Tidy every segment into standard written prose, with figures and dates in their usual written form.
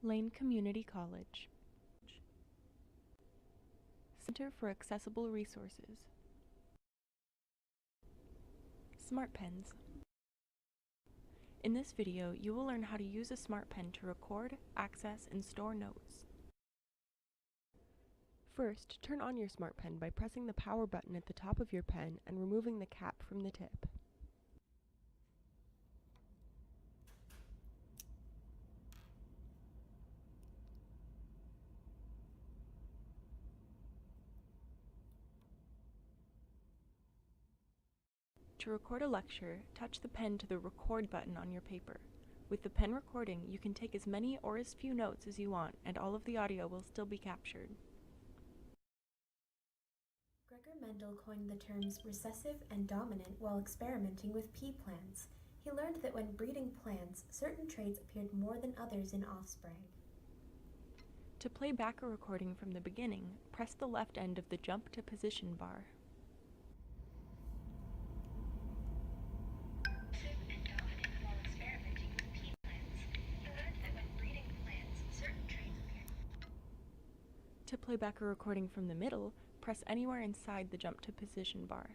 Lane Community College. Center for Accessible Resources. Smartpens. In this video, you will learn how to use a Smartpen to record, access, and store notes. First, turn on your Smartpen by pressing the power button at the top of your pen and removing the cap from the tip. To record a lecture, touch the pen to the record button on your paper. With the pen recording, you can take as many or as few notes as you want, and all of the audio will still be captured. Gregor Mendel coined the terms recessive and dominant while experimenting with pea plants. He learned that when breeding plants, certain traits appeared more than others in offspring. To play back a recording from the beginning, press the left end of the jump to position bar. To play back a recording from the middle, press anywhere inside the jump to position bar.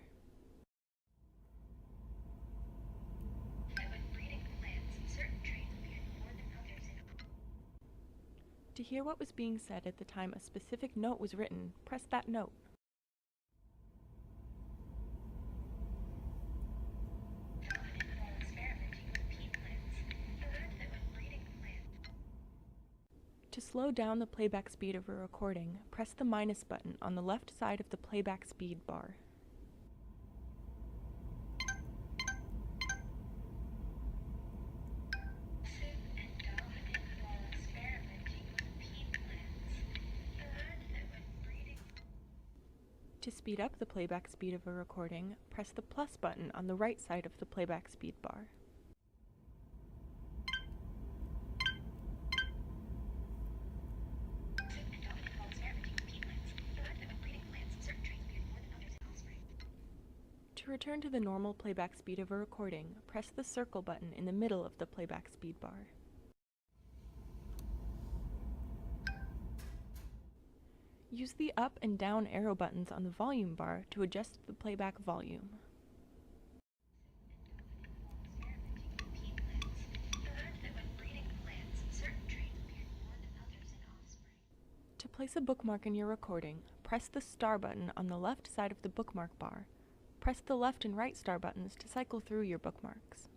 To hear what was being said at the time a specific note was written, press that note. To slow down the playback speed of a recording, press the minus button on the left side of the playback speed bar. To speed up the playback speed of a recording, press the plus button on the right side of the playback speed bar. To return to the normal playback speed of a recording, press the circle button in the middle of the playback speed bar. Use the up and down arrow buttons on the volume bar to adjust the playback volume. To place a bookmark in your recording, press the star button on the left side of the bookmark bar. Press the left and right star buttons to cycle through your bookmarks.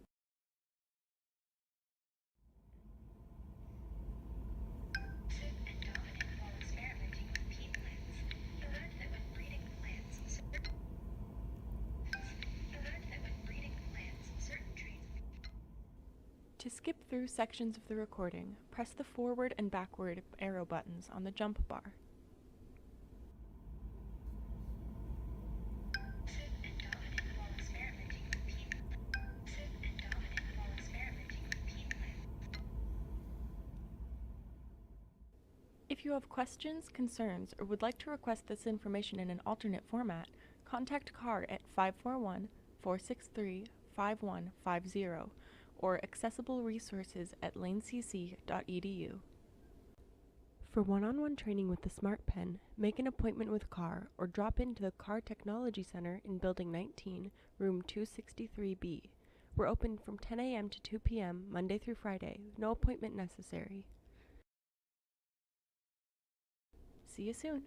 To skip through sections of the recording, press the forward and backward arrow buttons on the jump bar. If you have questions, concerns, or would like to request this information in an alternate format, contact CAR at 541-463-5150 or accessibleresources@lanecc.edu. For one-on-one training with the Smartpen, make an appointment with CAR or drop into the CAR Technology Center in Building 19, Room 263B. We're open from 10 a.m. to 2 p.m. Monday through Friday, no appointment necessary. See you soon.